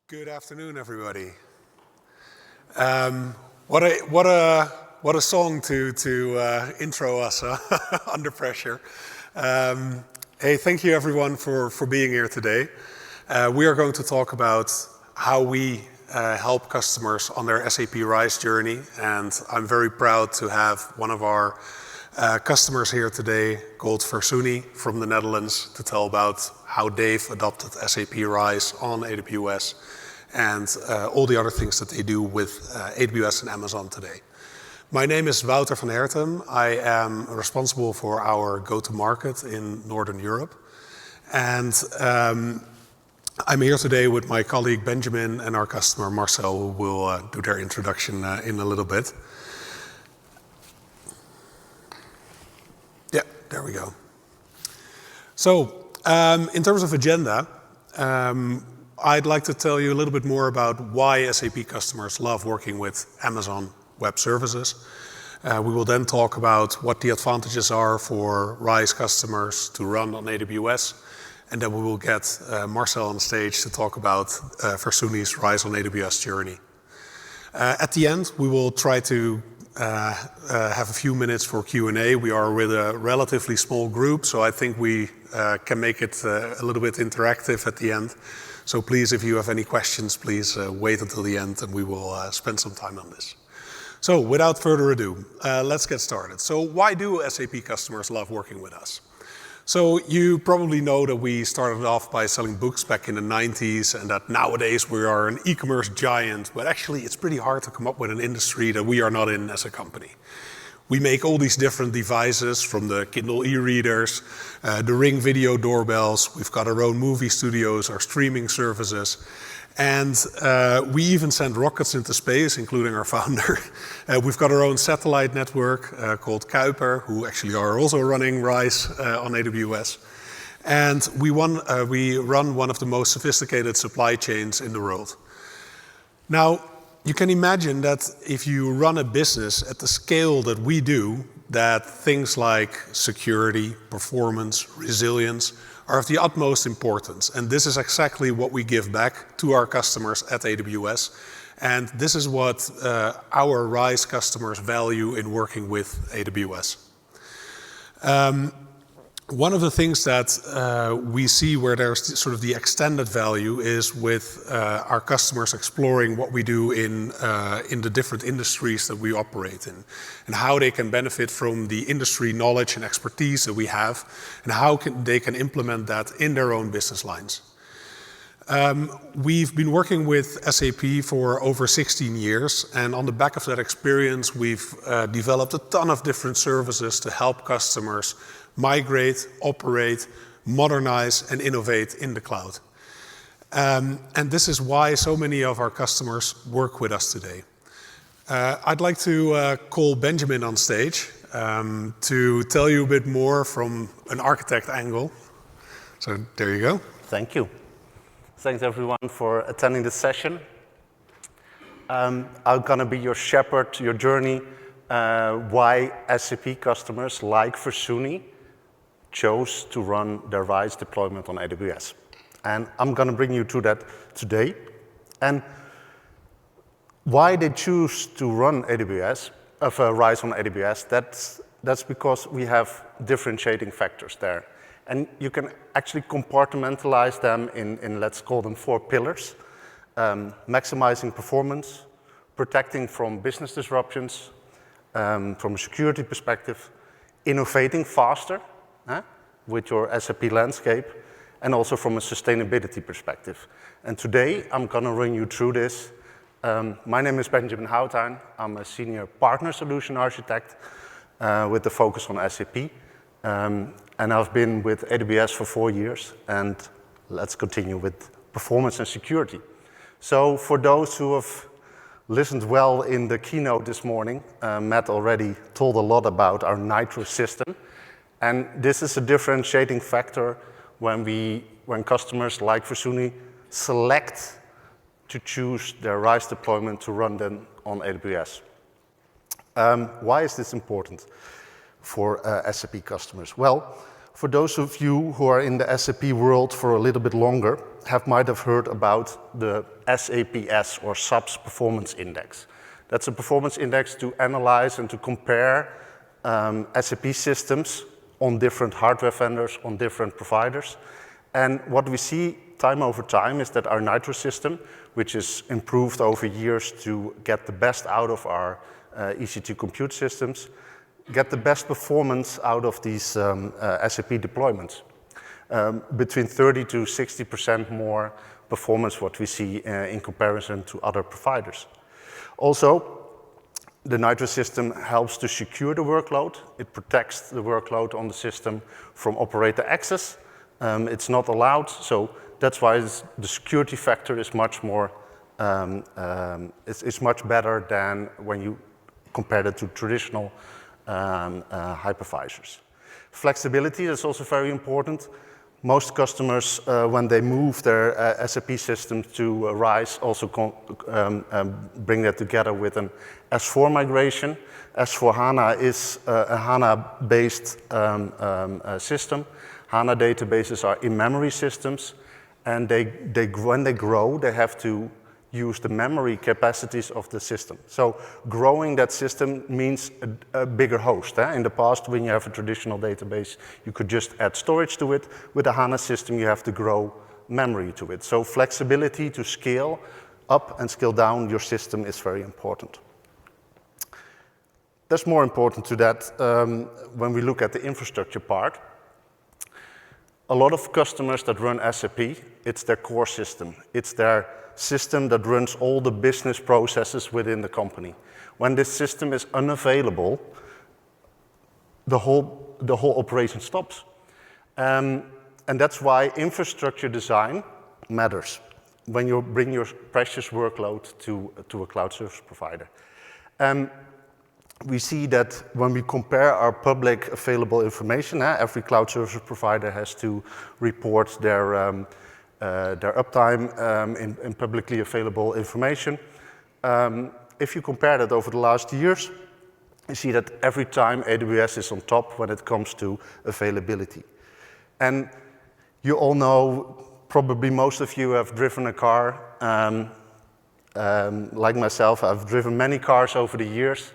Good afternoon, everybody. What a song to intro us under pressure. Hey, thank you everyone for being here today. We are going to talk about how we help customers on their SAP RISE journey, and I'm very proud to have one of our customers here today called Versuni from the Netherlands to tell about how they've adopted SAP RISE on AWS and all the other things that they do with AWS and Amazon today. My name is Wouter van Hertem. I am responsible for our go-to-market in Northern Europe. And I'm here today with my colleague Benjamin and our customer Marcel, who will do their introduction in a little bit. Yeah, there we go. So, in terms of agenda, I'd like to tell you a little bit more about why SAP customers love working with Amazon Web Services. We will then talk about what the advantages are for RISE customers to run on AWS. And then we will get Marcel on stage to talk about Versuni's RISE on AWS journey. At the end, we will try to have a few minutes for Q&A. We are with a relatively small group, so I think we can make it a little bit interactive at the end. So please, if you have any questions, please wait until the end and we will spend some time on this. So without further ado, let's get started. So why do SAP customers love working with us? So you probably know that we started off by selling books back in the 90s and that nowadays we are an e-commerce giant, but actually it's pretty hard to come up with an industry that we are not in as a company. We make all these different devices, from the Kindle e-readers, the Ring video doorbells. We've got our own movie studios, our streaming services. And we even send rockets into space, including our founder. We've got our own satellite network called Kuiper, who actually are also running RISE on AWS. And we run one of the most sophisticated supply chains in the world. Now, you can imagine that if you run a business at the scale that we do, that things like security, performance, resilience are of the utmost importance. And this is exactly what we give back to our customers at AWS. And this is what our RISE customers value in working with AWS. One of the things that we see where there's sort of the extended value is with our customers exploring what we do in the different industries that we operate in, and how they can benefit from the industry knowledge and expertise that we have, and how they can implement that in their own business lines. We've been working with SAP for over 16 years, and on the back of that experience, we've developed a ton of different services to help customers migrate, operate, modernize, and innovate in the cloud. And this is why so many of our customers work with us today. I'd like to call Benjamin on stage to tell you a bit more from an architect angle. So there you go. Thank you. Thanks everyone for attending this session. I'm going to be your shepherd, your journey, why SAP customers like Versuni chose to run their RISE deployment on AWS. And I'm going to bring you to that today. And why they choose to run RISE on AWS, that's because we have differentiating factors there. And you can actually compartmentalize them in let's call them 4 pillars. Maximizing performance, protecting from business disruptions, from a security perspective, innovating faster with your SAP landscape, and also from a sustainability perspective. And today, I'm going to run you through this. My name is Benjamin Houtijn. I'm a senior partner solution architect with the focus on SAP. And I've been with AWS for 4 years, and let's continue with performance and security. So for those who have listened well in the keynote this morning, Matt already told a lot about our Nitro system. And this is a differentiating factor when customers like Versuni select to choose their RISE deployment to run them on AWS. Why is this important for SAP customers? Well, For those of you who are in the SAP world for a little bit longer, might have heard about the SAPS, or SAP's Performance Index. That's a performance index to analyze and to compare SAP systems on different hardware vendors, on different providers. And what we see time over time is that our Nitro system, which is improved over years to get the best out of our EC2 compute systems, get the best performance out of these SAP deployments. Between 30 to 60% more performance what we see in comparison to other providers. Also, the Nitro system helps to secure the workload. It protects the workload on the system from operator access. It's not allowed, so that's why the security factor is much more, it's much better than when you compare it to traditional hypervisors. Flexibility is also very important. Most customers, when they move their SAP system to RISE, also bring that together with an S4 migration. S4HANA is a HANA-based system. HANA databases are in-memory systems, and when they grow, they have to use the memory capacities of the system. So growing that system means a bigger host. In the past, when you have a traditional database, you could just add storage to it. With a HANA system, you have to grow memory to it. So flexibility to scale up and scale down your system is very important. That's more important to that when we look at the infrastructure part. A lot of customers that run SAP, it's their core system. It's their system that runs all the business processes within the company. When this system is unavailable, the whole operation stops. And that's why infrastructure design matters when you bring your precious workload to a cloud service provider. We see that when we compare our public available information, every cloud service provider has to report their uptime in publicly available information. If you compare that over the last years, you see that every time AWS is on top when it comes to availability. And you all know, probably most of you have driven a car. Like myself, I've driven many cars over the years.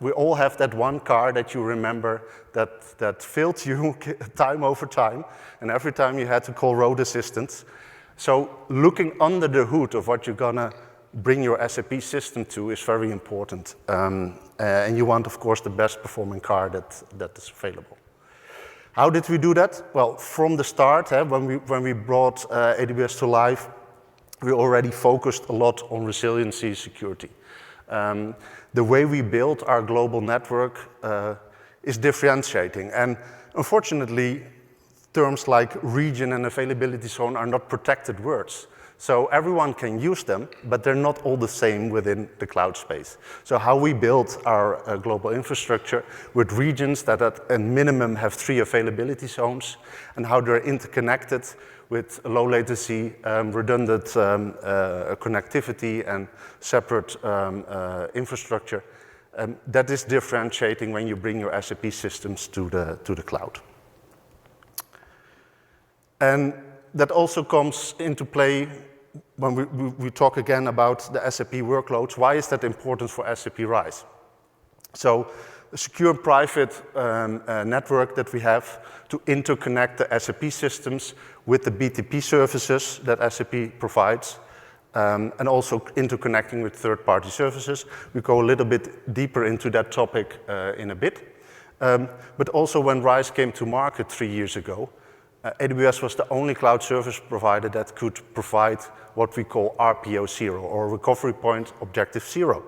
We all have that one car that you remember that failed you time over time, and every time you had to call road assistance. So looking under the hood of what you're gonna bring your SAP system to is very important. And you want, of course, the best performing car that is available. How did we do that? Well, from the start, when we brought AWS to life, we already focused a lot on resiliency security. The way we built our global network is differentiating. And unfortunately, terms like region and availability zone are not protected words. So everyone can use them, but they're not all the same within the cloud space. So how we built our global infrastructure with regions that at a minimum have 3 availability zones, and how they're interconnected with low latency, redundant connectivity, and separate infrastructure. That is differentiating when you bring your SAP systems to the cloud. And that also comes into play when we talk again about the SAP workloads. Why is that important for SAP RISE? So a secure private network that we have to interconnect the SAP systems with the BTP services that SAP provides, and also interconnecting with third-party services. We go a little bit deeper into that topic in a bit. But also when RISE came to market 3 years ago, AWS was the only cloud service provider that could provide what we call RPO 0, or Recovery Point Objective 0.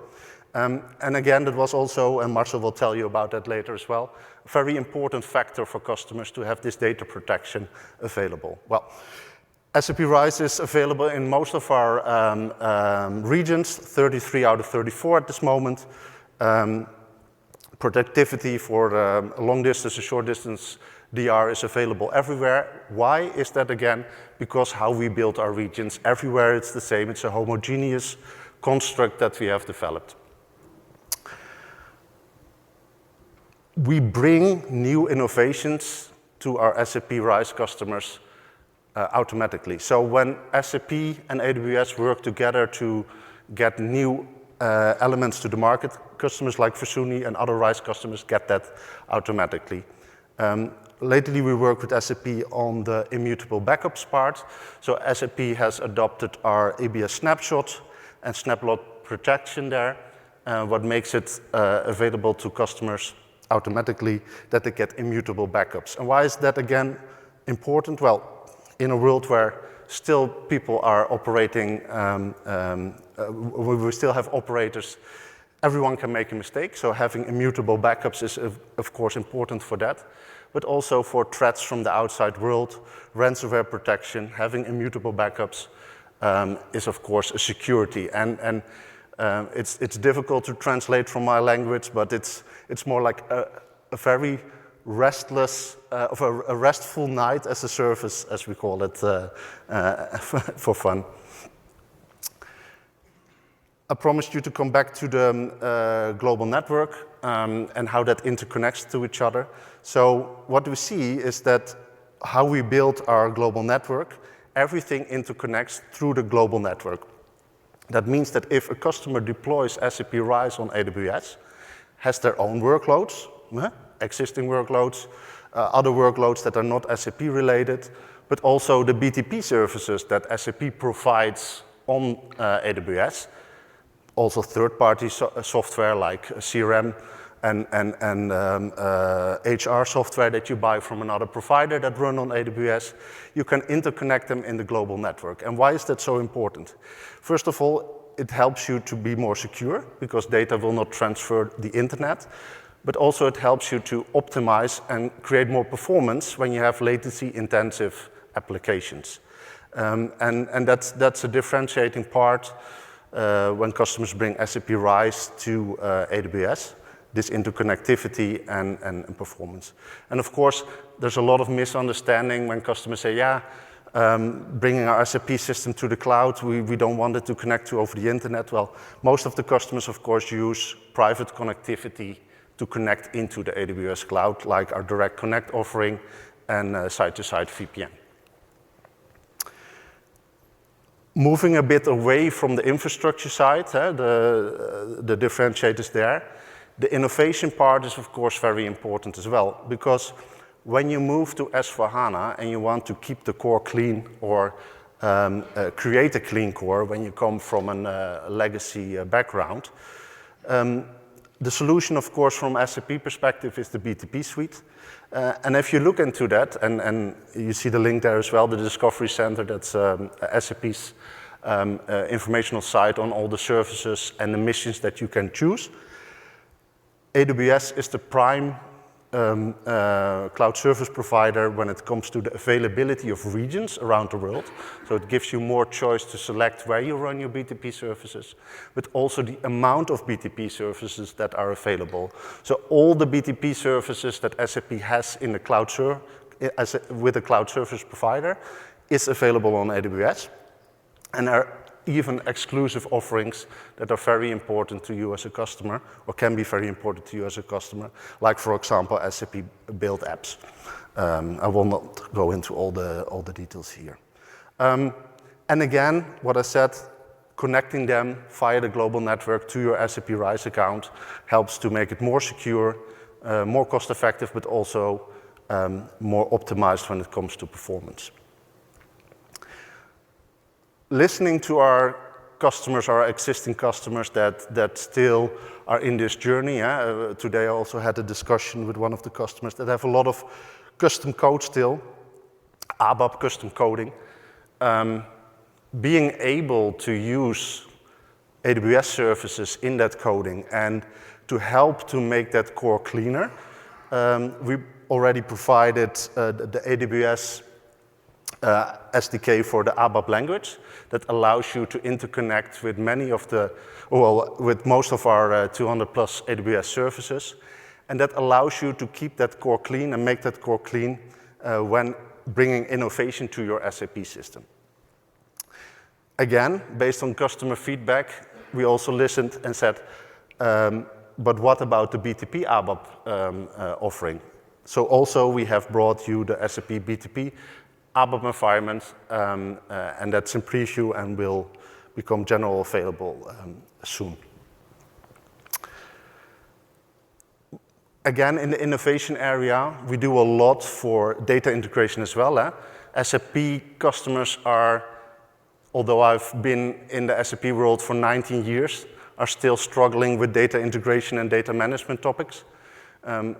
And again, that was also, and Marcel will tell you about that later as well, a very important factor for customers to have this data protection available. Well, SAP RISE is available in most of our regions, 33 out of 34 at this moment. Productivity for long distance and short distance DR is available everywhere. Why is that again? Because how we build our regions. Everywhere it's the same. It's a homogeneous construct that we have developed. We bring new innovations to our SAP RISE customers automatically. So when SAP and AWS work together to get new elements to the market, customers like Versuni and other RISE customers get that automatically. Lately, we work with SAP on the immutable backups part. So SAP has adopted our ABS snapshot and snapshot protection there, what makes it available to customers automatically that they get immutable backups. And why is that again important? Well, in a world where still people are operating, we still have operators, everyone can make a mistake, so having immutable backups is of course important for that, but also for threats from the outside world, ransomware protection, having immutable backups is of course a security. And it's difficult to translate from my language, but it's more like a very restless, a restful night as a service, as we call it for fun. I promised you to come back to the global network and how that interconnects to each other. So what we see is that how we build our global network, everything interconnects through the global network. That means that if a customer deploys SAP RISE on AWS, has their own workloads, existing workloads, other workloads that are not SAP related, but also the BTP services that SAP provides on AWS, also third-party software like CRM and HR software that you buy from another provider that run on AWS, you can interconnect them in the global network. And why is that so important? First of all, it helps you to be more secure because data will not transfer the internet, but also it helps you to optimize and create more performance when you have latency-intensive applications. And that's a differentiating part when customers bring SAP RISE to AWS, this interconnectivity and performance. And of course, there's a lot of misunderstanding when customers say, yeah, bringing our SAP system to the cloud, we don't want it to connect to over the internet. Well, most of the customers, of course, use private connectivity to connect into the AWS cloud, like our Direct Connect offering and site-to-site VPN. Moving a bit away from the infrastructure side, the differentiators there, the innovation part is of course very important as well, because when you move to S/4HANA and you want to keep the core clean or create a clean core when you come from a legacy background, the solution of course from SAP perspective is the BTP suite. And if you look into that, and you see the link there as well, the Discovery Center, that's SAP's informational site on all the services and the missions that you can choose. AWS is the prime cloud service provider when it comes to the availability of regions around the world. So it gives you more choice to select where you run your BTP services, but also the amount of BTP services that are available. So all the BTP services that SAP has in the cloud with a cloud service provider is available on AWS. And there are even exclusive offerings that are very important to you as a customer, or can be very important to you as a customer, like for example, SAP build apps. I will not go into all the details here. And again, what I said, connecting them via the global network to your SAP RISE account helps to make it more secure, more cost effective, but also more optimized when it comes to performance. Listening to our customers, our existing customers that still are in this journey. Today I also had a discussion with one of the customers that have a lot of custom code still, ABAP custom coding. Being able to use AWS services in that coding and to help to make that core cleaner, we already provided the AWS SDK for the ABAP language that allows you to interconnect with with most of our 200 plus AWS services. And that allows you to keep that core clean and make that core clean when bringing innovation to your SAP system. Again, based on customer feedback, we also listened and said, but what about the BTP ABAP offering? So also we have brought you the SAP BTP ABAP environment, and that's in preview and will become general available soon. Again, in the innovation area, we do a lot for data integration as well. SAP customers are, although I've been in the SAP world for 19 years, are still struggling with data integration and data management topics,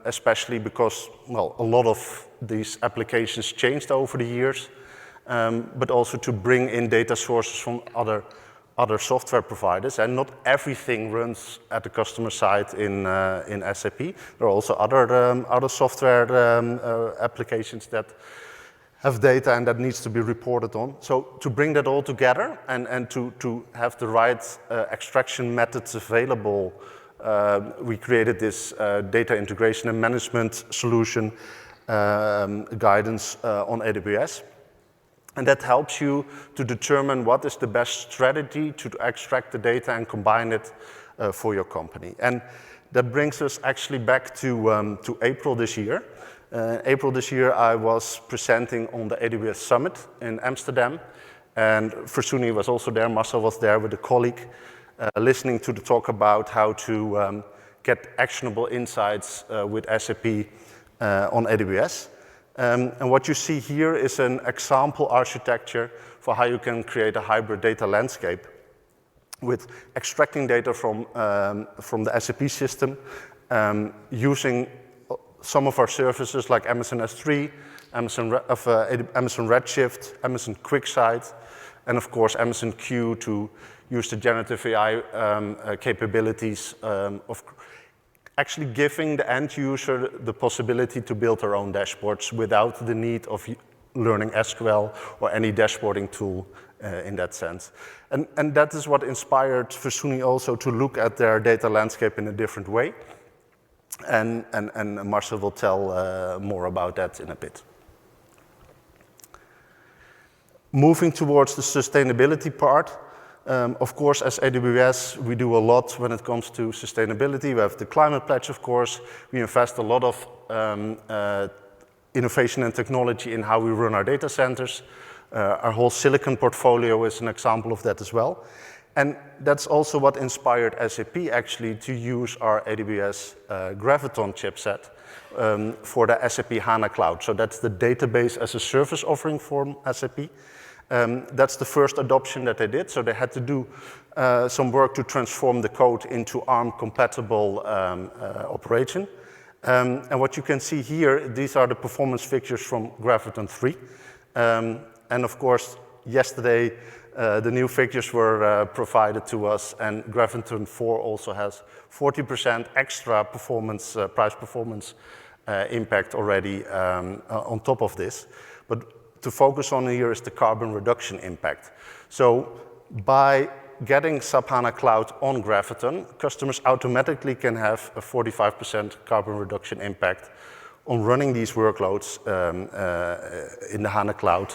especially because, well, a lot of these applications changed over the years, but also to bring in data sources from other software providers, and not everything runs at the customer side in SAP. There are also other software applications that have data and that needs to be reported on. So to bring that all together and to have the right extraction methods available, we created this data integration and management solution guidance on AWS. And that helps you to determine what is the best strategy to extract the data and combine it for your company. And that brings us actually back to April this year. April this year, I was presenting on the AWS Summit in Amsterdam, and Versuni was also there, Marcel was there with a colleague, listening to the talk about how to get actionable insights with SAP on AWS. And what you see here is an example architecture for how you can create a hybrid data landscape with extracting data from the SAP system, using some of our services like Amazon S3, Amazon Redshift, Amazon QuickSight, and of course Amazon Q to use the generative AI capabilities of actually giving the end user the possibility to build their own dashboards without the need of learning SQL or any dashboarding tool in that sense. And that is what inspired Versuni also to look at their data landscape in a different way. And Marcel will tell more about that in a bit. Moving towards the sustainability part, of course, as AWS, we do a lot when it comes to sustainability. We have the climate pledge, of course. We invest a lot of innovation and technology in how we run our data centers. Our whole silicon portfolio is an example of that as well. And that's also what inspired SAP actually to use our AWS Graviton chipset for the SAP HANA Cloud. So that's the database as a service offering from SAP. That's the first adoption that they did. So they had to do some work to transform the code into ARM-compatible operation. And what you can see here, these are the performance figures from Graviton 3. And of course, yesterday, the new figures were provided to us, and Graviton 4 also has 40% extra performance, price performance impact already on top of this. But to focus on here is the carbon reduction impact. So by getting SAP HANA Cloud on Graviton, customers automatically can have a 45% carbon reduction impact on running these workloads in the HANA Cloud,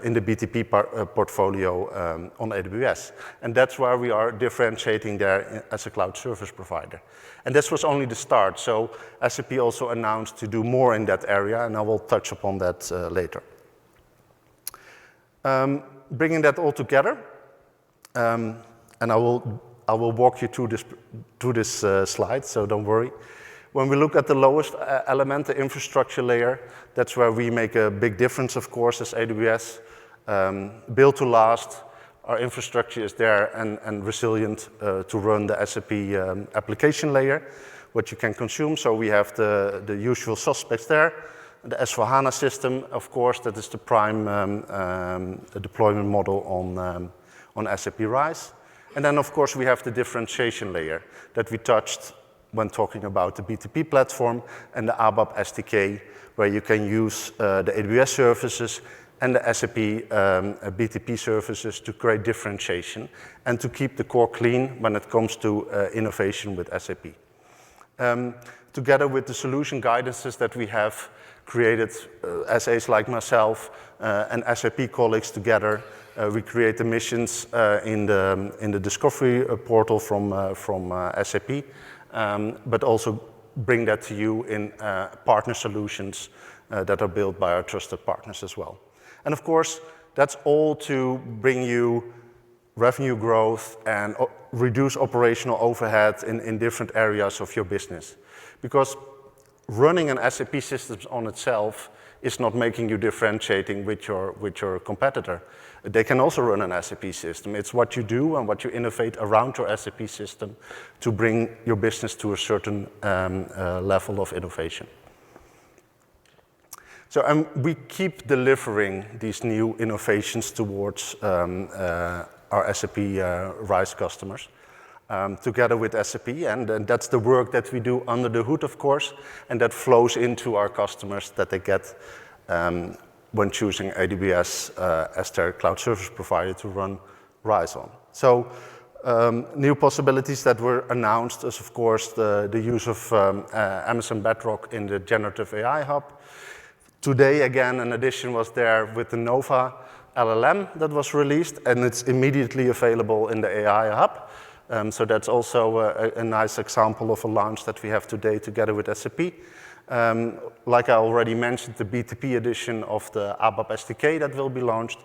in the BTP portfolio on AWS. And that's where we are differentiating there as a cloud service provider. And this was only the start. So SAP also announced to do more in that area, and I will touch upon that later. Bringing that all together, and I will walk you through this slide, so don't worry. When we look at the lowest element, the infrastructure layer, that's where we make a big difference, of course, as AWS. Built to last, our infrastructure is there and resilient to run the SAP application layer, what you can consume. So we have the usual suspects there. The S/4HANA system, of course, that is the prime deployment model on SAP RISE. And then, of course, we have the differentiation layer that we touched when talking about the BTP platform and the ABAP SDK, where you can use the AWS services and the SAP BTP services to create differentiation and to keep the core clean when it comes to innovation with SAP. Together with the solution guidances that we have created, SAs like myself and SAP colleagues together, we create the missions in the discovery portal from SAP, but also bring that to you in partner solutions that are built by our trusted partners as well. And of course, that's all to bring you revenue growth and reduce operational overhead in different areas of your business. Because running an SAP system on itself is not making you differentiating with your competitor. They can also run an SAP system. It's what you do and what you innovate around your SAP system to bring your business to a certain level of innovation. So we keep delivering these new innovations towards our SAP RISE customers together with SAP, and that's the work that we do under the hood, of course, and that flows into our customers that they get when choosing AWS as their cloud service provider to run RISE on. So new possibilities that were announced is, of course, the use of Amazon Bedrock in the generative AI hub. Today, again, an addition was there with the Nova LLM that was released, and it's immediately available in the AI hub. So that's also a nice example of a launch that we have today together with SAP. Like I already mentioned, the BTP edition of the ABAP SDK that will be launched.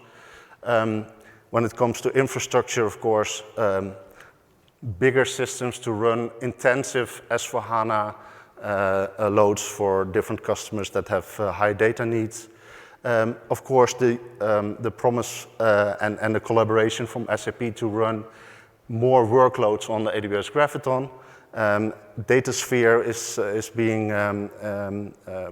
When it comes to infrastructure, of course, bigger systems to run intensive S/4HANA loads for different customers that have high data needs. Of course, the promise and the collaboration from SAP to run more workloads on the AWS Graviton. DataSphere is being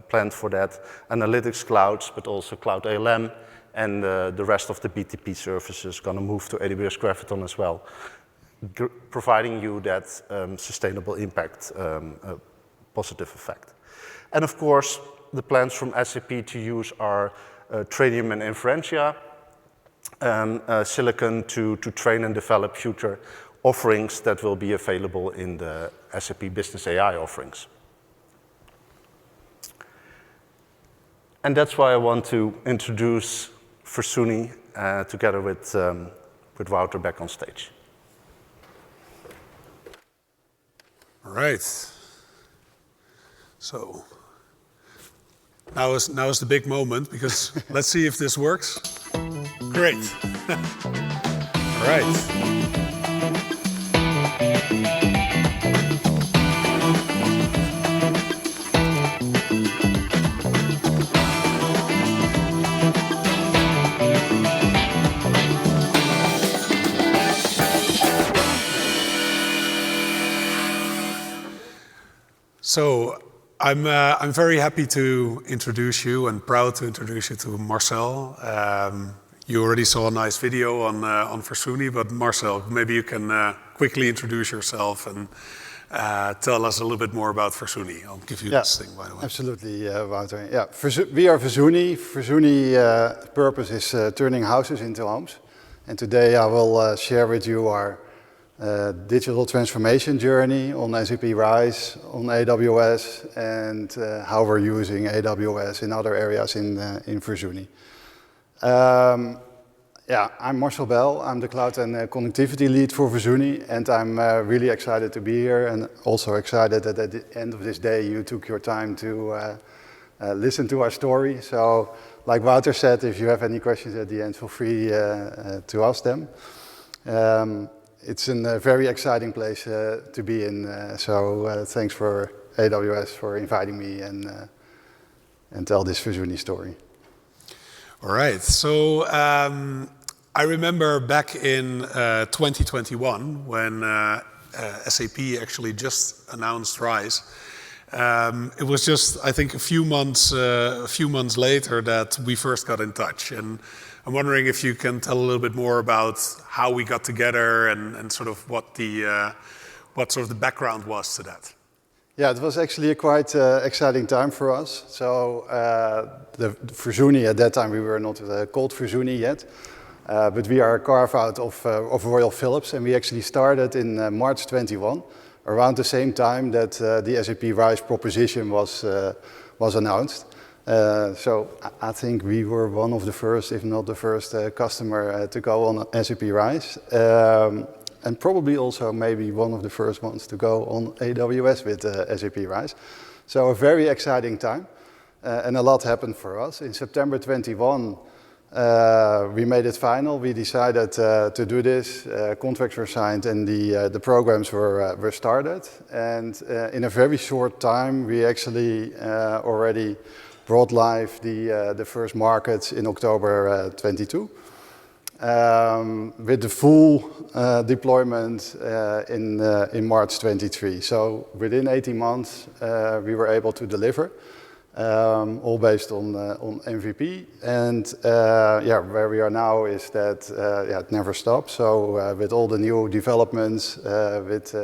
planned for that. Analytics clouds, but also Cloud ALM, and the rest of the BTP services going to move to AWS Graviton as well, providing you that sustainable impact, positive effect. And of course, the plans from SAP to use our Trainium and Inferentia silicon to train and develop future offerings that will be available in the SAP Business AI offerings. And that's why I want to introduce Versuni together with Wouter back on stage. All right. So now is the big moment, because let's see if this works. Great. All right. So I'm very happy to introduce you and proud to introduce you to Marcel. You already saw a nice video on Versuni, but Marcel, maybe you can quickly introduce yourself and tell us a little bit more about Versuni. I'll give you this thing, by the way. Absolutely, Wouter. Yeah, we are Versuni. Versuni's purpose is turning houses into homes. And today I will share with you our digital transformation journey on SAP RISE, on AWS, and how we're using AWS in other areas in Versuni. I'm Marcel Bell. I'm the cloud and connectivity lead for Versuni, and I'm really excited to be here, and also excited that at the end of this day you took your time to listen to our story. So, like Wouter said, if you have any questions at the end, feel free to ask them. It's a very exciting place to be in, so thanks for AWS for inviting me and tell this Versuni story. All right, so I remember back in 2021 when SAP actually just announced RISE. It was just, I think, a few months later that we first got in touch, and I'm wondering if you can tell a little bit more about how we got together and sort of what sort of the background was to that. Yeah, it was actually a quite exciting time for us. So the Versuni, at that time we were not called Versuni yet, but we are a carve-out of Royal Philips, and we actually started in March 21, around the same time that the SAP RISE proposition was announced. So I think we were one of the first, if not the first, customer to go on SAP RISE. and probably also maybe one of the first ones to go on AWS with SAP RISE. So a very exciting time, and a lot happened for us. In September 21, we made it final. We decided to do this. Contracts were signed and the programs were started. And in a very short time, we actually already brought live the first markets in October 22. With the full deployment in March 23. So within 18 months, we were able to deliver. All based on MVP, and where we are now is that it never stops. So with all the new developments, with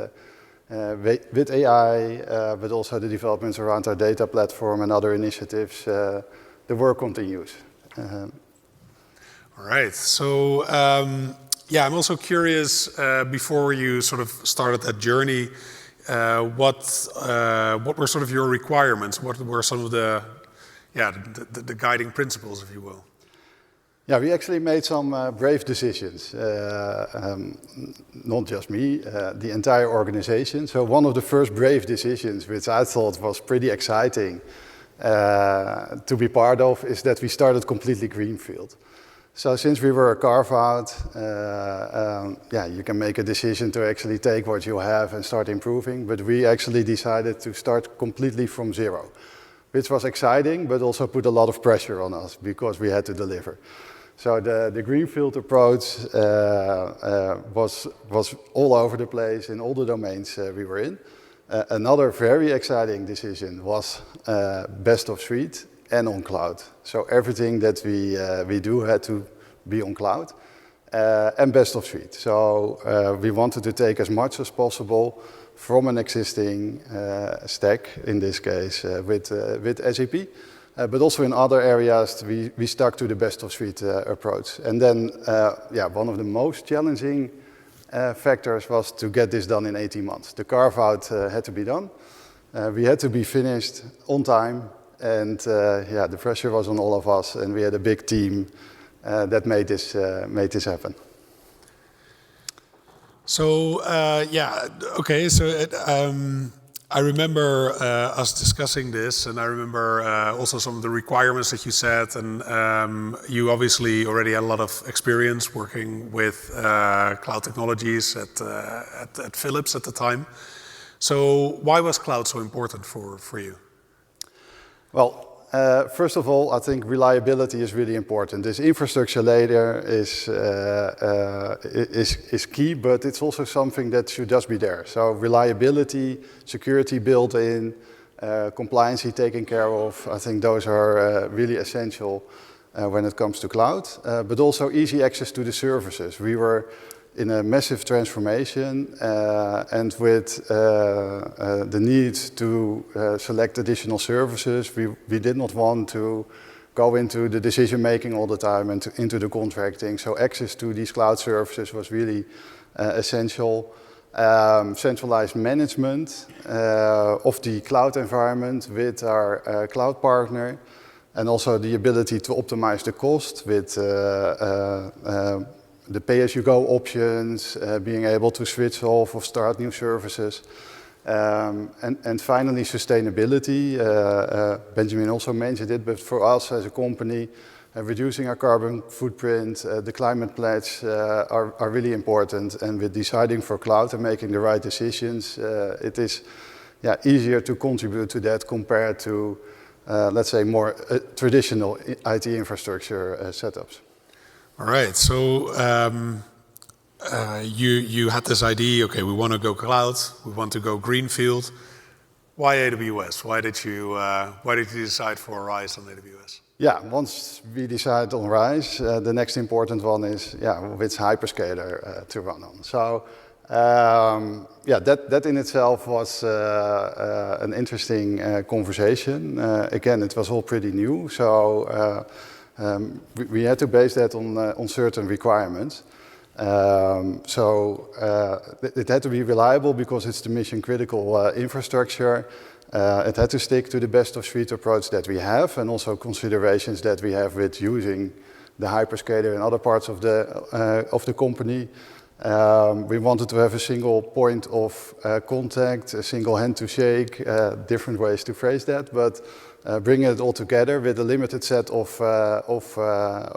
AI, but also the developments around our data platform and other initiatives, the work continues. All right. So I'm also curious. Before you sort of started that journey. What were sort of your requirements? What were some of the guiding principles, if you will? Yeah, we actually made some brave decisions. Not just me, the entire organization. So one of the first brave decisions, which I thought was pretty exciting to be part of, is that we started completely greenfield. So since we were a carve-out, you can make a decision to actually take what you have and start improving, but we actually decided to start completely from zero, which was exciting, but also put a lot of pressure on us because we had to deliver. So the greenfield approach was all over the place in all the domains we were in. Another very exciting decision was best of suite and on cloud. So everything that we do had to be on cloud and best of suite. So we wanted to take as much as possible from an existing stack, in this case with SAP, but also in other areas we stuck to the best of suite approach. And then one of the most challenging factors was to get this done in 18 months. The carve-out had to be done. We had to be finished on time. And the pressure was on all of us, and we had a big team that made this happen. So okay. So I remember us discussing this, and I remember also some of the requirements that you set, and you obviously already had a lot of experience working with cloud technologies at Philips at the time. So why was cloud so important for you? Well, first of all, I think reliability is really important. This infrastructure layer is key, but it's also something that should just be there. So reliability, security built in, compliance taken care of, I think those are really essential when it comes to cloud, but also easy access to the services. We were in a massive transformation and with the need to select additional services, we did not want to go into the decision making all the time and into the contracting. So access to these cloud services was really essential. Centralized management of the cloud environment with our cloud partner, and also the ability to optimize the cost with the pay-as-you-go options, being able to switch off or start new services. And finally, sustainability. Benjamin also mentioned it, but for us as a company, reducing our carbon footprint, the climate pledge are really important. And with deciding for cloud and making the right decisions, it is easier to contribute to that compared to, let's say, more traditional IT infrastructure setups. All right, so you had this idea, okay, we want to go cloud, we want to go greenfield. Why AWS? Why did you decide for RISE on AWS? Yeah, once we decide on RISE, the next important one is which hyperscaler to run on. So that in itself was an interesting conversation. Again, it was all pretty new, so we had to base that on certain requirements. It had to be reliable because it's the mission critical infrastructure. It had to stick to the best of suite approach that we have, and also considerations that we have with using the hyperscaler in other parts of the company. We wanted to have a single point of contact, a single hand to shake, different ways to phrase that, but bringing it all together with a limited set of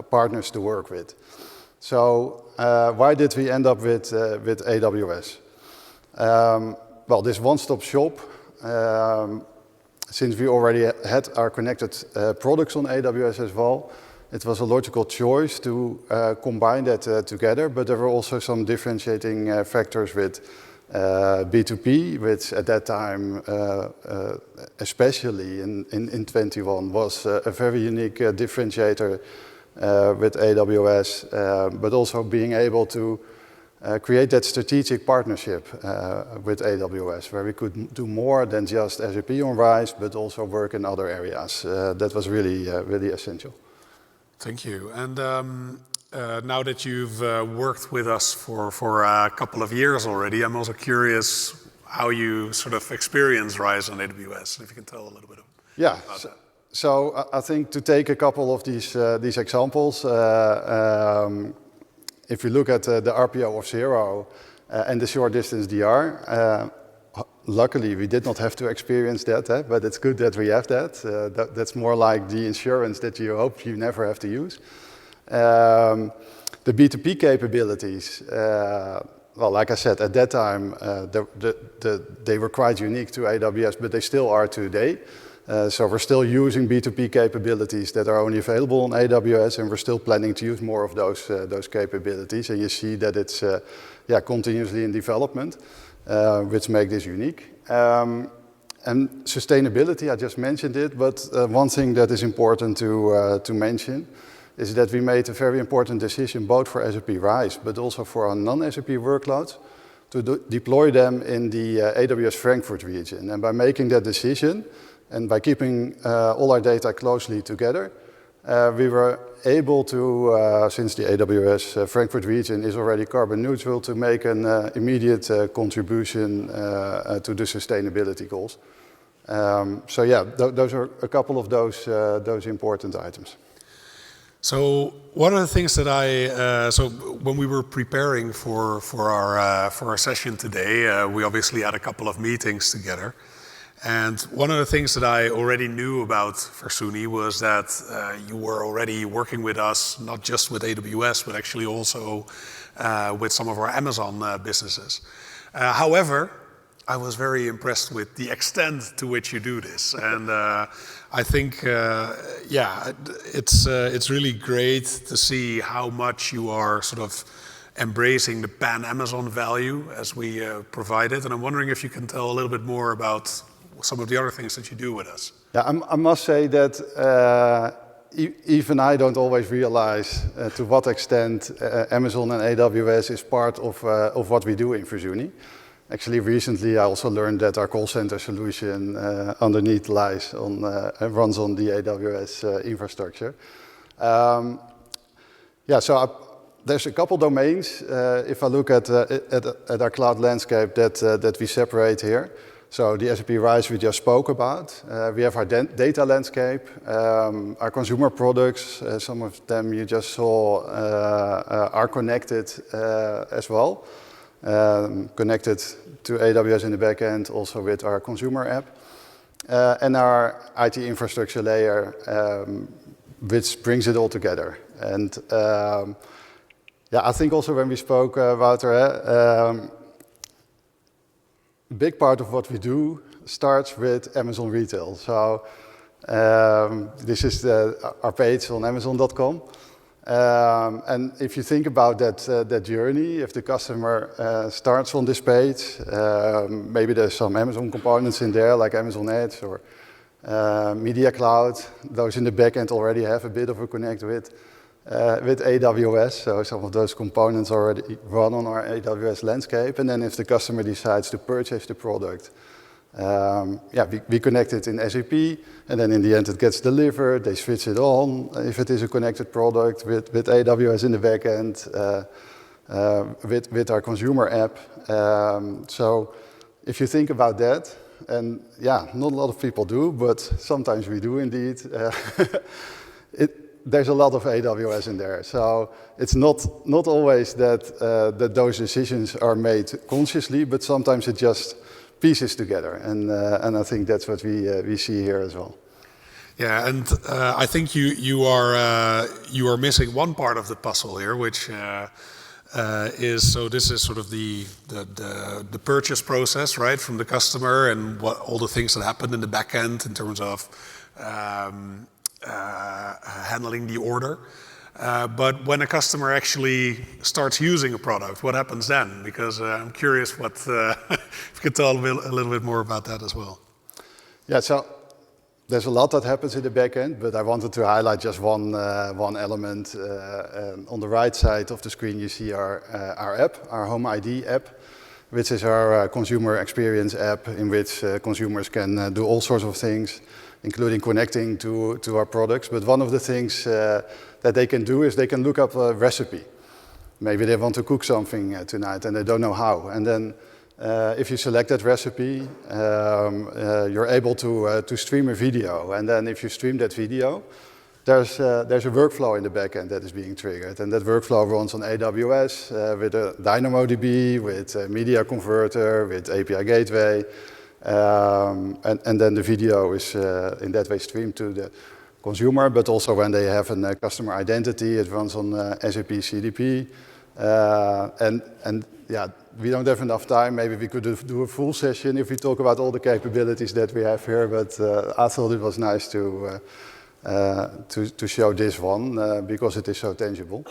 partners to work with. So why did we end up with AWS? Well, this one-stop shop, since we already had our connected products on AWS as well, it was a logical choice to combine that together, but there were also some differentiating factors with B2P, which at that time, especially in 21, was a very unique differentiator with AWS, but also being able to create that strategic partnership with AWS, where we could do more than just SAP on RISE, but also work in other areas. That was really, really essential. Thank you. And now that you've worked with us for a couple of years already, I'm also curious how you sort of experience RISE on AWS, if you can tell a little bit about that. So I think to take a couple of these examples, if you look at the RPO of 0 and the short distance DR, luckily we did not have to experience that, but it's good that we have that. That's more like the insurance that you hope you never have to use. The B2P capabilities, well, like I said, at that time, they were quite unique to AWS, but they still are today. So we're still using B2P capabilities that are only available on AWS, and we're still planning to use more of those capabilities. And you see that it's continuously in development, which makes this unique. And sustainability, I just mentioned it, but one thing that is important to mention is that we made a very important decision both for SAP RISE, but also for our non-SAP workloads, to deploy them in the AWS Frankfurt region. And by making that decision, and by keeping all our data closely together, we were able to, since the AWS Frankfurt region is already carbon neutral, to make an immediate contribution to the sustainability goals. So yeah, those are a couple of those important items. So one of the things that so when we were preparing for our session today, we obviously had a couple of meetings together. And one of the things that I already knew about Versuni was that you were already working with us, not just with AWS, but actually also with some of our Amazon businesses. However, I was very impressed with the extent to which you do this. And I think, it's really great to see how much you are sort of embracing the pan-Amazon value as we provide it. And I'm wondering if you can tell a little bit more about some of the other things that you do with us. Yeah, I must say that even I don't always realize to what extent Amazon and AWS is part of what we do in Versuni. Actually, recently I also learned that our call center solution underneath runs on the AWS infrastructure. There's a couple domains. If I look at our cloud landscape that we separate here. So the SAP RISE we just spoke about. We have our data landscape, our consumer products. Some of them you just saw are connected as well. Connected to AWS in the backend, also with our consumer app. And our IT infrastructure layer, which brings it all together. And I think also when we spoke, Wouter, a big part of what we do starts with Amazon Retail. So this is our page on Amazon.com. And if you think about that journey, if the customer starts on this page, maybe there's some Amazon components in there, like Amazon Edge or Media Cloud. Those in the backend already have a bit of a connect with AWS. So some of those components already run on our AWS landscape. And then if the customer decides to purchase the product, we connect it in SAP, and then in the end it gets delivered. They switch it on if it is a connected product with AWS in the backend, with our consumer app. So if you think about that, and not a lot of people do, but sometimes we do indeed. there's a lot of AWS in there. So it's not always that those decisions are made consciously, but sometimes it just pieces together. And I think that's what we see here as well. Yeah, and I think you are missing one part of the puzzle here, which is, so this is sort of the purchase process, right, from the customer, and what all the things that happen in the back end in terms of handling the order. But when a customer actually starts using a product, what happens then? Because I'm curious what if you could tell a little bit more about that as well. Yeah, so there's a lot that happens in the back end, but I wanted to highlight just one element. On the right side of the screen, you see our app, our Home ID app, which is our consumer experience app in which consumers can do all sorts of things, including connecting to our products. But one of the things that they can do is they can look up a recipe. Maybe they want to cook something tonight and they don't know how. And then if you select that recipe, you're able to stream a video. And then if you stream that video, there's a workflow in the back end that is being triggered. And that workflow runs on AWS with a DynamoDB, with a media converter, with API gateway. And then the video is in that way streamed to the consumer, but also when they have a customer identity, it runs on SAP CDP. And yeah, we don't have enough time. Maybe we could do a full session if we talk about all the capabilities that we have here, but I thought it was nice to show this one because it is so tangible.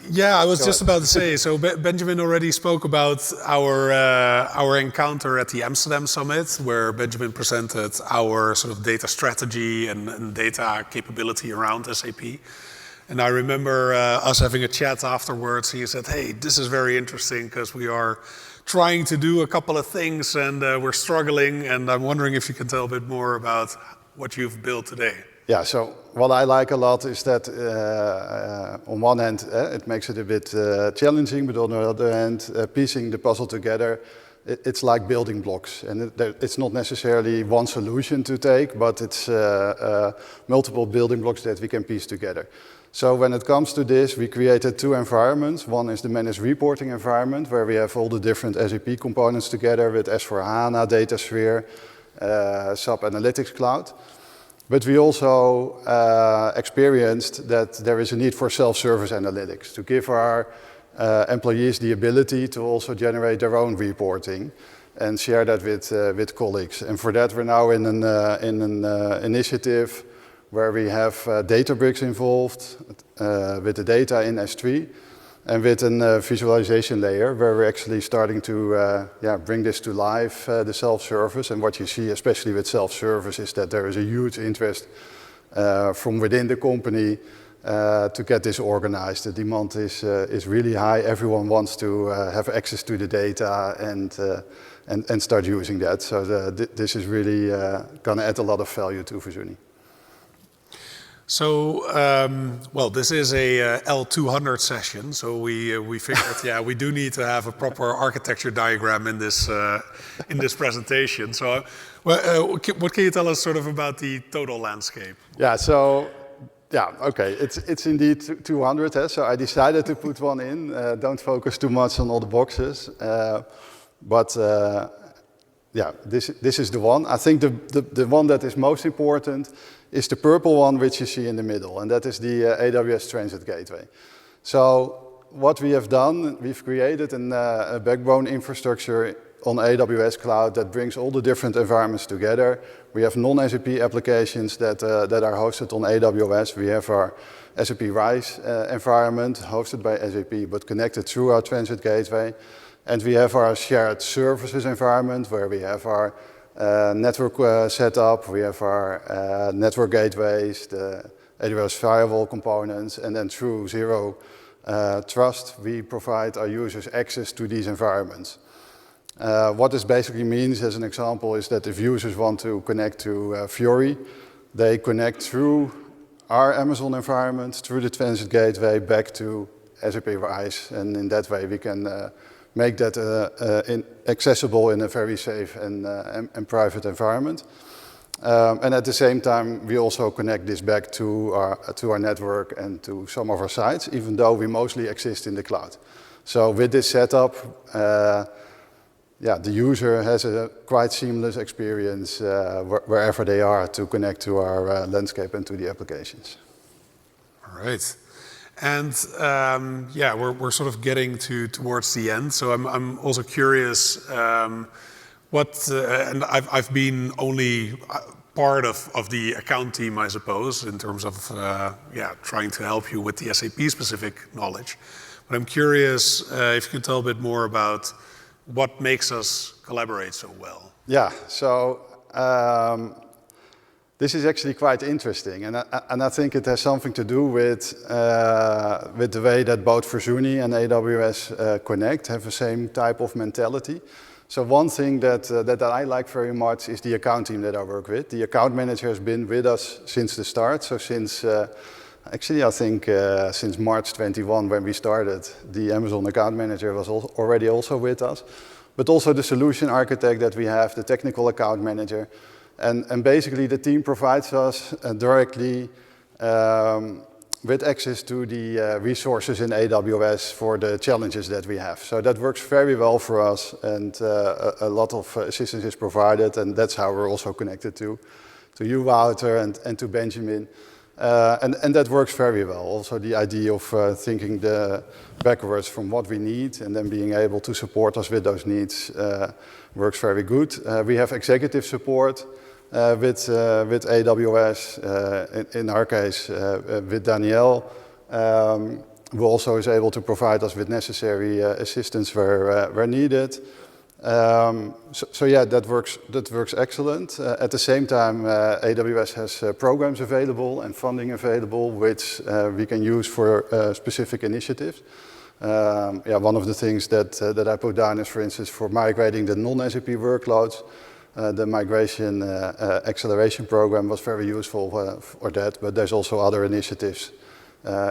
Yeah, I was just about to say, so Benjamin already spoke about our encounter at the Amsterdam Summit, where Benjamin presented our sort of data strategy and data capability around SAP. And I remember us having a chat afterwards. He said, hey, this is very interesting because we are trying to do a couple of things and we're struggling. And I'm wondering if you can tell a bit more about what you've built today. Yeah, so what I like a lot is that on one hand, it makes it a bit challenging, but on the other hand, piecing the puzzle together, it's like building blocks. And it's not necessarily one solution to take, but it's multiple building blocks that we can piece together. So when it comes to this, we created two environments. One is the managed reporting environment, where we have all the different SAP components together with S/4HANA, DataSphere, SAP Analytics Cloud. But we also experienced that there is a need for self-service analytics to give our employees the ability to also generate their own reporting and share that with colleagues. And for that, we're now in an initiative where we have Databricks involved with the data in S3 and with a visualization layer where we're actually starting to bring this to life, the self-service. And what you see, especially with self-service, is that there is a huge interest from within the company to get this organized. The demand is really high. Everyone wants to have access to the data and start using that. So this is really going to add a lot of value to Versuni. So, well, this is a L200 session, so we figured, yeah, we do need to have a proper architecture diagram in this presentation. So, what can you tell us sort of about the total landscape? Yeah, so, yeah, okay, it's indeed 200, so I decided to put one in. Don't focus too much on all the boxes, but yeah, this is the one. I think the one that is most important is the purple one, which you see in the middle, and that is the AWS Transit Gateway. So what we have done, we've created a backbone infrastructure on AWS Cloud that brings all the different environments together. We have non-SAP applications that are hosted on AWS. We have our SAP RISE environment hosted by SAP, but connected through our Transit Gateway. And we have our shared services environment where we have our network setup, we have our network gateways, the AWS firewall components, and then through Zero Trust, we provide our users access to these environments. What this basically means, as an example, is that if users want to connect to Fiori, they connect through our Amazon environment, through the Transit Gateway, back to SAP RISE, and in that way we can make that accessible in a very safe and private environment. And at the same time, we also connect this back to our network and to some of our sites, even though we mostly exist in the cloud. So with this setup, the user has a quite seamless experience wherever they are to connect to our landscape and to the applications. All right. And we're sort of getting towards the end. So I'm also curious. And I've been only part of the account team, I suppose, in terms of trying to help you with the SAP specific knowledge. But I'm curious if you can tell a bit more about what makes us collaborate so well. Yeah. So this is actually quite interesting, and I think it has something to do with the way that both Versuni and AWS Connect have the same type of mentality. So one thing that I like very much is the account team that I work with. The account manager has been with us since the start. So since, I think since March 21 when we started, the Amazon account manager was already also with us. But also the solution architect that we have, the technical account manager. And basically the team provides us directly with access to the resources in AWS for the challenges that we have. So that works very well for us, and a lot of assistance is provided, and that's how we're also connected to you, Wouter, and to Benjamin. And that works very well. Also the idea of thinking backwards from what we need and then being able to support us with those needs works very good. We have executive support with AWS, in our case with Danielle, who also is able to provide us with necessary assistance where needed. That works excellent. At the same time, AWS has programs available and funding available, which we can use for specific initiatives. One of the things that I put down is, for instance, for migrating the non-SAP workloads. The migration acceleration program was very useful for that, but there's also other initiatives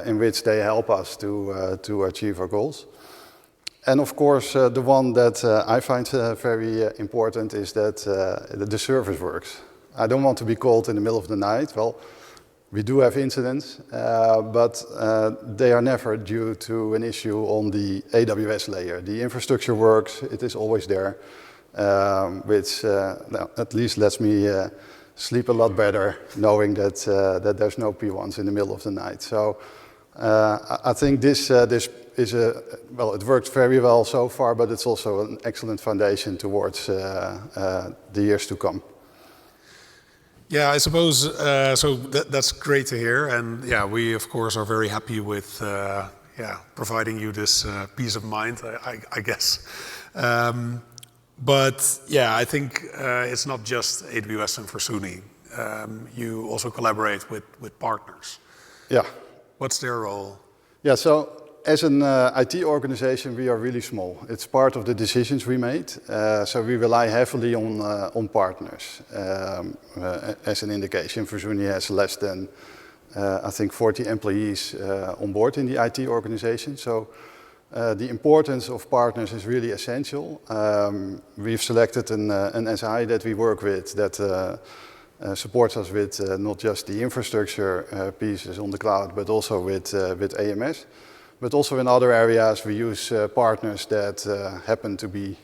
in which they help us to achieve our goals. And of course, the one that I find very important is that the service works. I don't want to be called in the middle of the night. Well, we do have incidents, but they are never due to an issue on the AWS layer. The infrastructure works, it is always there. Which at least lets me sleep a lot better, knowing that there's no P1s in the middle of the night. So I think this is it works very well so far, but it's also an excellent foundation towards the years to come. Yeah, I suppose so. That's great to hear, and we of course are very happy with providing you this peace of mind, I guess. But I think it's not just AWS and Versuni. You also collaborate with partners. Yeah. What's their role? Yeah, so as an IT organization, we are really small. It's part of the decisions we made. So we rely heavily on partners. As an indication, Versuni has less than, I think, 40 employees on board in the IT organization. So the importance of partners is really essential. We've selected an SI that we work with that supports us with not just the infrastructure pieces on the cloud, but also with AMS. But also in other areas, we use partners that happen to be,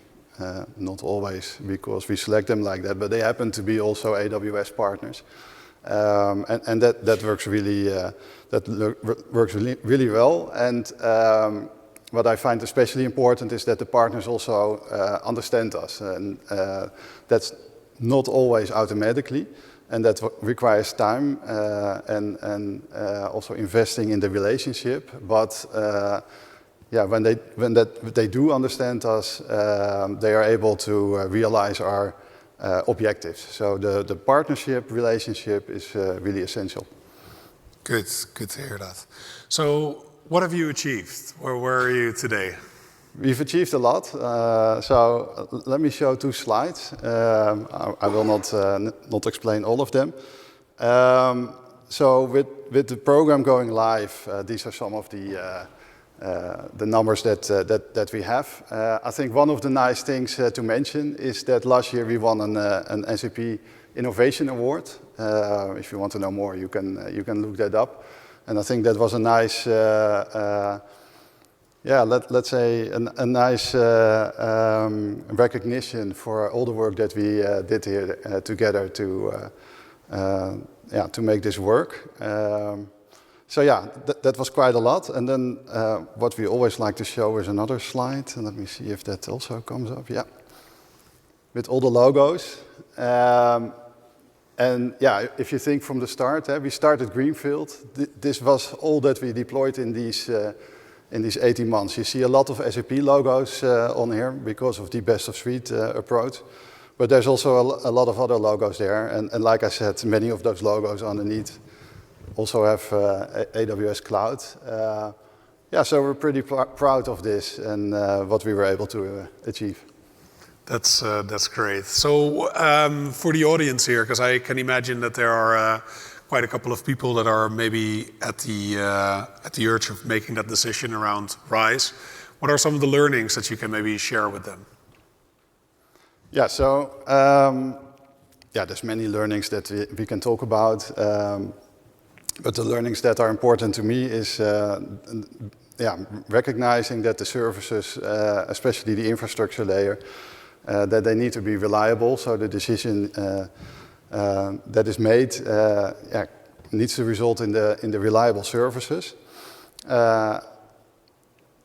not always because we select them like that, but they happen to be also AWS partners. And that works really well. And what I find especially important is that the partners also understand us, and that's not always automatically, and that requires time and also investing in the relationship. But when they do understand us, they are able to realize our objectives. So the partnership relationship is really essential. Good to hear that. So what have you achieved? Where are you today? We've achieved a lot. So let me show 2 slides. I will not explain all of them. So with the program going live, these are some of the numbers that we have. I think one of the nice things to mention is that last year we won an SAP Innovation Award. If you want to know more, you can look that up. And I think that was a nice, let's say a nice recognition for all the work that we did here together to make this work. That was quite a lot. And then what we always like to show is another slide. And let me see if that also comes up. Yeah, with all the logos. If you think from the start, we started Greenfield. This was all that we deployed in these 18 months. You see a lot of SAP logos on here because of the best of suite approach. But there's also a lot of other logos there. And like I said, many of those logos underneath also have AWS Cloud. So we're pretty proud of this and what we were able to achieve. That's great. So for the audience here, because I can imagine that there are quite a couple of people that are maybe at the urge of making that decision around RISE. What are some of the learnings that you can maybe share with them? Yeah, so there's many learnings that we can talk about. But the learnings that are important to me is recognizing that the services, especially the infrastructure layer, that they need to be reliable. So the decision that is made needs to result in the reliable services.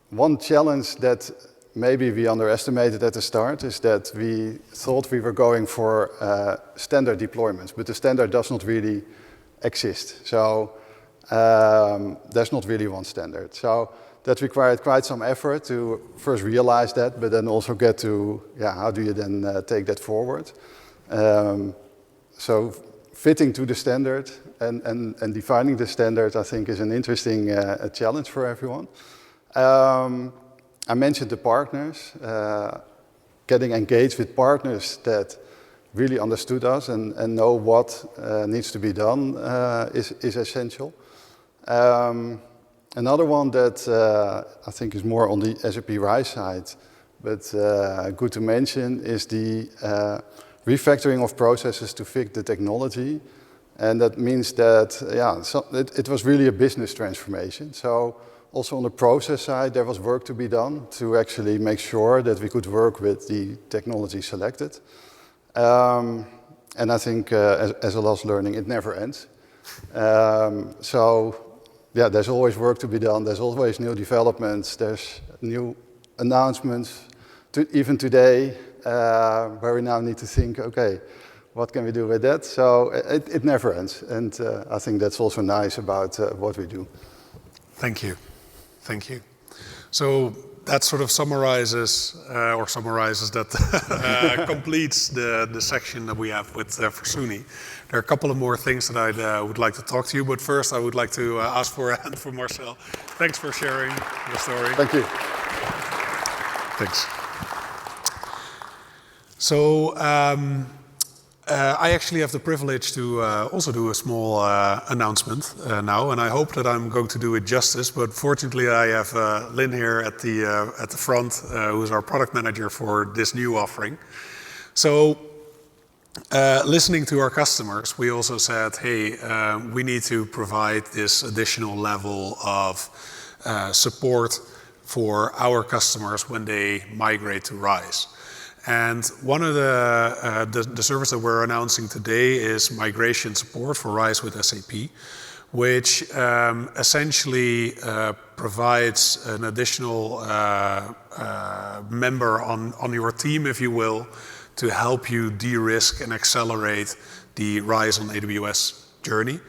One challenge that maybe we underestimated at the start is that we thought we were going for standard deployments, but the standard does not really exist. So there's not really one standard. So that required quite some effort to first realize that, but then also get to, how do you then take that forward? So fitting to the standard and defining the standard, I think, is an interesting challenge for everyone. I mentioned the partners. Getting engaged with partners that really understood us and know what needs to be done is essential. Another one that I think is more on the SAP RISE side, but good to mention, is the refactoring of processes to fit the technology. And that means that, it was really a business transformation. So also on the process side, there was work to be done to actually make sure that we could work with the technology selected. And I think as a last learning, it never ends. There's always work to be done. There's always new developments. There's new announcements. Even today, where we now need to think, okay, what can we do with that? So it never ends. And I think that's also nice about what we do. Thank you. Thank you. So that sort of summarizes that completes the section that we have with Versuni. There are a couple of more things that I would like to talk to you, but first I would like to ask for a hand for Marcel. Thanks for sharing your story. Thank you. Thanks. So I actually have the privilege to also do a small announcement now, and I hope that I'm going to do it justice. But fortunately, I have Lynn here at the front, who is our product manager for this new offering. So, listening to our customers, we also said, hey, we need to provide this additional level of support for our customers when they migrate to RISE. And one of the service that we're announcing today is migration support for RISE with SAP, which essentially provides an additional member on your team, if you will, to help you de-risk and accelerate the RISE on AWS journey.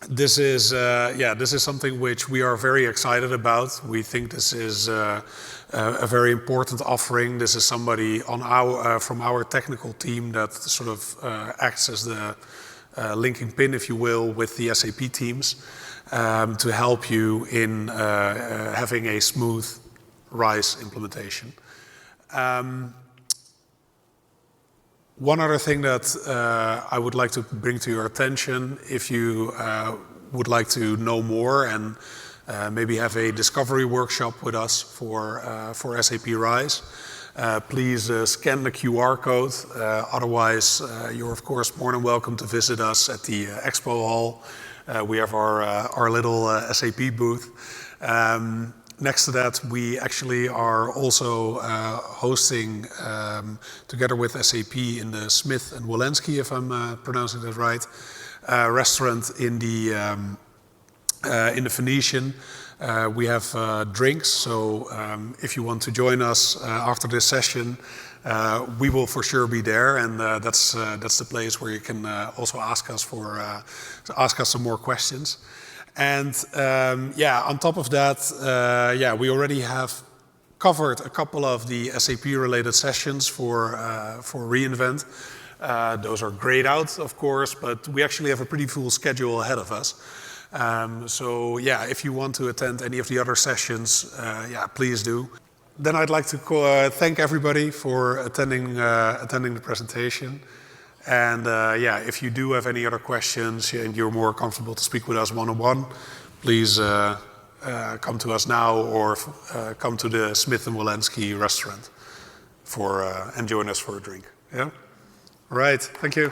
This is something which we are very excited about. We think this is a very important offering. This is somebody on from our technical team that sort of acts as the linking pin, if you will, with the SAP teams to help you in having a smooth RISE implementation. One other thing that I would like to bring to your attention, if you would like to know more and maybe have a discovery workshop with us for SAP RISE, please scan the QR code. Otherwise, you're of course more than welcome to visit us at the Expo Hall. We have our little SAP booth. Next to that, we actually are also hosting, together with SAP in the Smith and Wolenski, if I'm pronouncing that right, restaurant in the Venetian. We have drinks, so if you want to join us after this session, we will for sure be there, and that's the place where you can also ask us some more questions. And on top of that, we already have covered a couple of the SAP-related sessions for reInvent. Those are grayed out, of course, but we actually have a pretty full schedule ahead of us. If you want to attend any of the other sessions, please do. Then I'd like to thank everybody for attending the presentation. And if you do have any other questions and you're more comfortable to speak with us one-on-one, please come to us now or come to the Smith and Wolenski restaurant and join us for a drink. Yeah? All right, thank you.